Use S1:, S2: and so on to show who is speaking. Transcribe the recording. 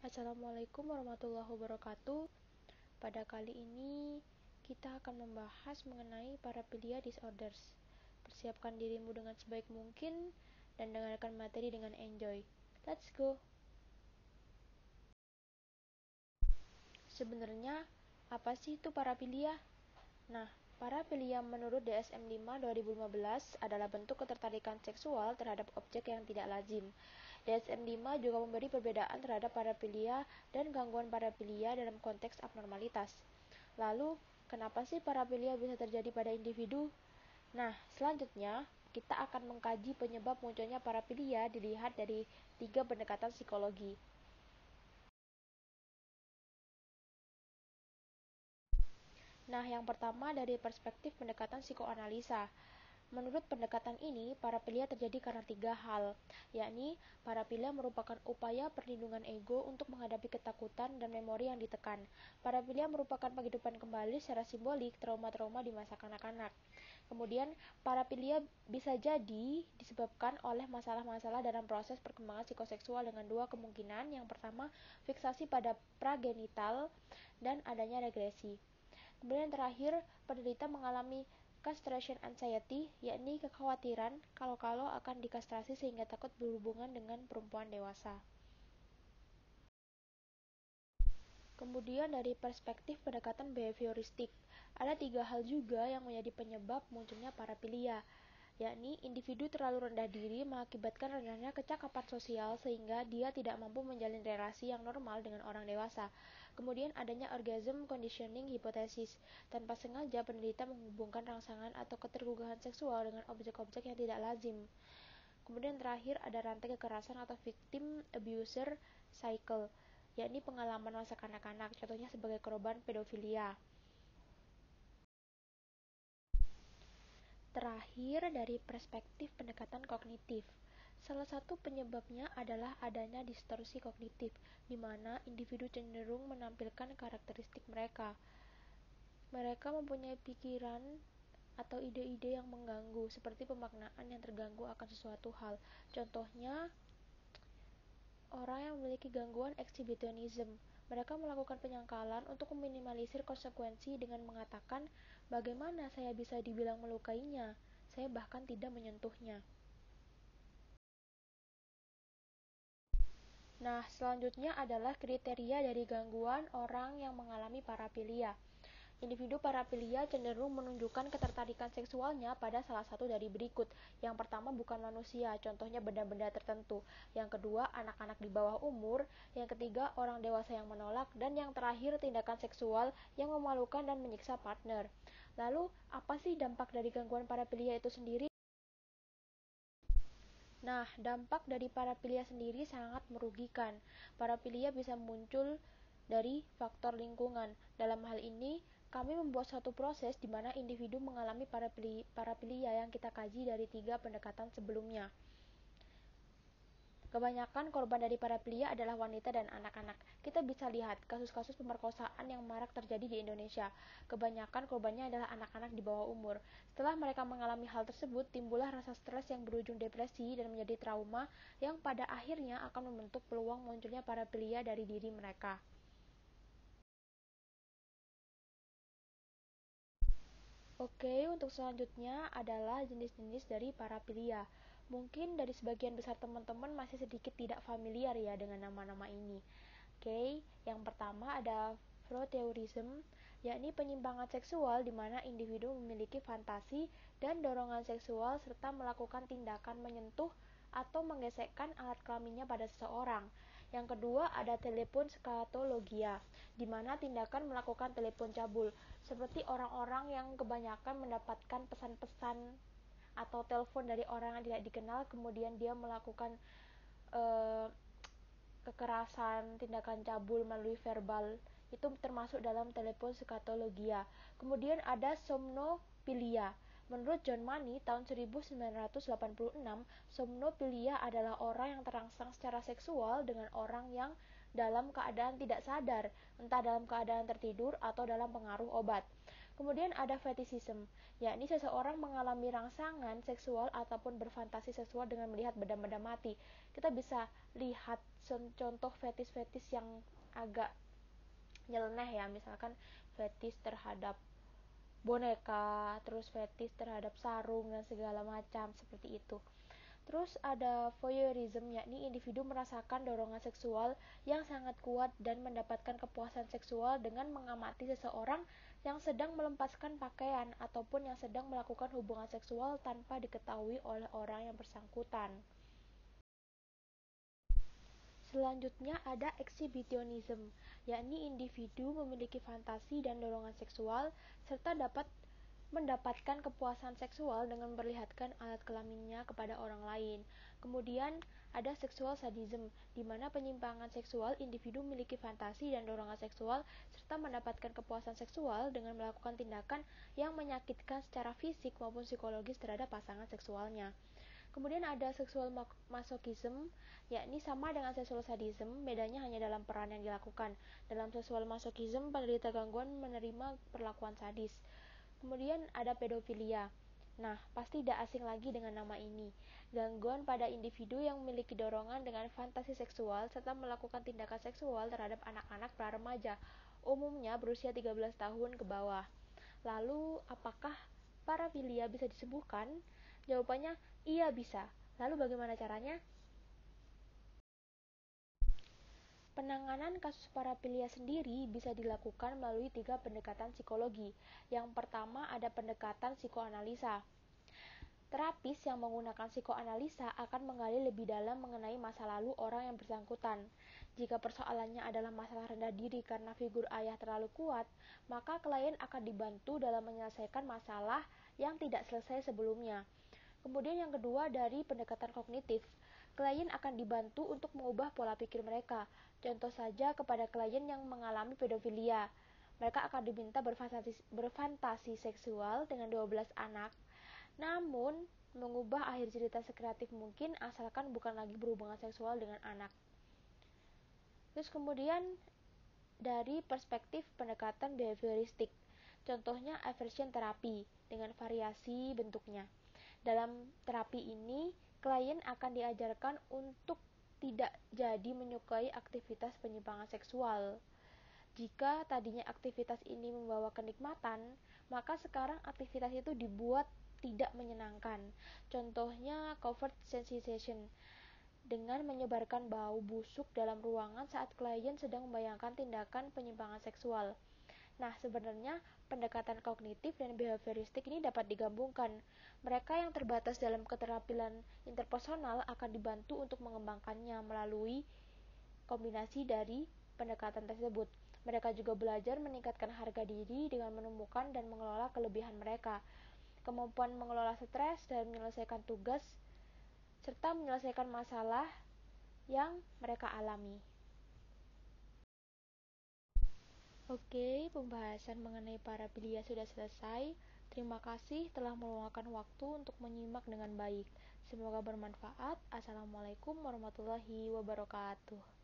S1: Assalamualaikum warahmatullahi wabarakatuh. Pada kali ini kita akan membahas mengenai paraphilia disorders. Persiapkan dirimu dengan sebaik mungkin dan dengarkan materi dengan enjoy. Let's go. Sebenarnya apa sih itu paraphilia? Nah, paraphilia menurut DSM-5 2015 adalah bentuk ketertarikan seksual terhadap objek yang tidak lazim. DSM-5 juga memberi perbedaan terhadap paraphilia dan gangguan paraphilia dalam konteks abnormalitas. Lalu, kenapa sih paraphilia bisa terjadi pada individu? Nah, selanjutnya kita akan mengkaji penyebab munculnya paraphilia dilihat dari 3 pendekatan psikologi. Nah, yang pertama dari perspektif pendekatan psikoanalisa. Menurut pendekatan ini, paraphilia terjadi karena 3 hal, yakni paraphilia merupakan upaya perlindungan ego untuk menghadapi ketakutan dan memori yang ditekan. Paraphilia merupakan penghidupan kembali secara simbolik trauma-trauma di masa kanak-kanak. Kemudian, paraphilia bisa jadi disebabkan oleh masalah-masalah dalam proses perkembangan psikoseksual dengan 2 kemungkinan. Yang pertama, fiksasi pada pragenital dan adanya regresi. Kemudian yang terakhir, penderita mengalami castration anxiety, yakni kekhawatiran kalau akan dikastrasi sehingga takut berhubungan dengan perempuan dewasa. Kemudian dari perspektif pendekatan behavioristik, ada 3 hal juga yang menjadi penyebab munculnya paraphilia, yakni individu terlalu rendah diri mengakibatkan rendahnya kecakapan sosial sehingga dia tidak mampu menjalin relasi yang normal dengan orang dewasa. Kemudian adanya orgasm conditioning hipotesis, tanpa sengaja penderita menghubungkan rangsangan atau ketergugahan seksual dengan objek-objek yang tidak lazim. Kemudian terakhir ada rantai kekerasan atau victim abuser cycle, yakni pengalaman masa kanak-kanak, contohnya sebagai korban pedofilia. Terakhir dari perspektif pendekatan kognitif. Salah satu penyebabnya adalah adanya distorsi kognitif, di mana individu cenderung menampilkan karakteristik mereka. Mereka mempunyai pikiran atau ide-ide yang mengganggu, seperti pemaknaan yang terganggu akan sesuatu hal. Contohnya, orang yang memiliki gangguan exhibitionism. Mereka melakukan penyangkalan untuk meminimalisir konsekuensi dengan mengatakan, bagaimana saya bisa dibilang melukainya? Saya bahkan tidak menyentuhnya. Nah, selanjutnya adalah kriteria dari gangguan orang yang mengalami paraphilia. Individu paraphilia cenderung menunjukkan ketertarikan seksualnya pada salah satu dari berikut. Yang pertama, bukan manusia, contohnya benda-benda tertentu. Yang kedua, anak-anak di bawah umur. Yang ketiga, orang dewasa yang menolak. Dan yang terakhir, tindakan seksual yang memalukan dan menyiksa partner. Lalu, apa sih dampak dari gangguan paraphilia itu sendiri? Nah, dampak dari paraphilia sendiri sangat merugikan. Paraphilia bisa muncul dari faktor lingkungan. Dalam hal ini, kami membuat suatu proses di mana individu mengalami paraphilia yang kita kaji dari 3 pendekatan sebelumnya. Kebanyakan korban dari paraphilia adalah wanita dan anak-anak. Kita bisa lihat kasus-kasus pemerkosaan yang marak terjadi di Indonesia. Kebanyakan korbannya adalah anak-anak di bawah umur. Setelah mereka mengalami hal tersebut, timbullah rasa stres yang berujung depresi dan menjadi trauma yang pada akhirnya akan membentuk peluang munculnya paraphilia dari diri mereka. Oke, untuk selanjutnya adalah jenis-jenis dari paraphilia. Mungkin dari sebagian besar teman-teman masih sedikit tidak familiar ya dengan nama-nama ini. Oke, yang pertama ada vrotteurism, yakni penyimpangan seksual di mana individu memiliki fantasi dan dorongan seksual serta melakukan tindakan menyentuh atau menggesekkan alat kelaminnya pada seseorang. Yang kedua ada telepon skatologia, di mana tindakan melakukan telepon cabul, seperti orang-orang yang kebanyakan mendapatkan pesan-pesan atau telepon dari orang yang tidak dikenal, kemudian dia melakukan kekerasan, tindakan cabul melalui verbal, itu termasuk dalam telepon skatologia. Kemudian ada somnopilia. Menurut John Money tahun 1986, somnopilia adalah orang yang terangsang secara seksual dengan orang yang dalam keadaan tidak sadar, entah dalam keadaan tertidur atau dalam pengaruh obat. Kemudian ada fetishism, yakni seseorang mengalami rangsangan seksual ataupun berfantasi seksual dengan melihat benda-benda mati. Kita bisa lihat contoh fetis-fetis yang agak nyeleneh ya, misalkan fetis terhadap boneka, terus fetis terhadap sarung dan segala macam seperti itu. Terus ada voyeurism, yakni individu merasakan dorongan seksual yang sangat kuat dan mendapatkan kepuasan seksual dengan mengamati seseorang yang sedang melepaskan pakaian ataupun yang sedang melakukan hubungan seksual tanpa diketahui oleh orang yang bersangkutan. Selanjutnya ada exhibitionism, yakni individu memiliki fantasi dan dorongan seksual serta dapat mendapatkan kepuasan seksual dengan memperlihatkan alat kelaminnya kepada orang lain. Kemudian ada sexual sadism, di mana penyimpangan seksual individu memiliki fantasi dan dorongan seksual serta mendapatkan kepuasan seksual dengan melakukan tindakan yang menyakitkan secara fisik maupun psikologis terhadap pasangan seksualnya. Kemudian ada seksual masochism, yakni sama dengan seksual sadism, bedanya hanya dalam peran yang dilakukan. Dalam seksual masochism, penderita gangguan menerima perlakuan sadis. Kemudian ada pedofilia. Nah, pasti tidak asing lagi dengan nama ini. Gangguan pada individu yang memiliki dorongan dengan fantasi seksual serta melakukan tindakan seksual terhadap anak-anak pra-remaja, umumnya berusia 13 tahun ke bawah. Lalu, apakah parafilia bisa disembuhkan? Jawabannya, iya bisa. Lalu bagaimana caranya? Penanganan kasus parafilia sendiri bisa dilakukan melalui 3 pendekatan psikologi. Yang pertama ada pendekatan psikoanalisa. Terapis yang menggunakan psikoanalisa akan menggali lebih dalam mengenai masa lalu orang yang bersangkutan. Jika persoalannya adalah masalah rendah diri karena figur ayah terlalu kuat, maka klien akan dibantu dalam menyelesaikan masalah yang tidak selesai sebelumnya. Kemudian yang kedua dari pendekatan kognitif. Klien akan dibantu untuk mengubah pola pikir mereka. Contoh saja kepada klien yang mengalami pedofilia. Mereka akan diminta berfantasi seksual dengan 12 anak, namun mengubah akhir cerita sekreatif mungkin asalkan bukan lagi berhubungan seksual dengan anak. Terus kemudian dari perspektif pendekatan behavioristik. Contohnya aversion terapi dengan variasi bentuknya. Dalam terapi ini, klien akan diajarkan untuk tidak jadi menyukai aktivitas penyimpangan seksual. Jika tadinya aktivitas ini membawa kenikmatan, maka sekarang aktivitas itu dibuat tidak menyenangkan. Contohnya covert sensitization, dengan menyebarkan bau busuk dalam ruangan saat klien sedang membayangkan tindakan penyimpangan seksual. Nah, sebenarnya pendekatan kognitif dan behavioristik ini dapat digabungkan. Mereka yang terbatas dalam keterampilan interpersonal akan dibantu untuk mengembangkannya melalui kombinasi dari pendekatan tersebut. Mereka juga belajar meningkatkan harga diri dengan menemukan dan mengelola kelebihan mereka, kemampuan mengelola stres dan menyelesaikan tugas, serta menyelesaikan masalah yang mereka alami. Oke, pembahasan mengenai parafilia sudah selesai. Terima kasih telah meluangkan waktu untuk menyimak dengan baik. Semoga bermanfaat. Assalamualaikum warahmatullahi wabarakatuh.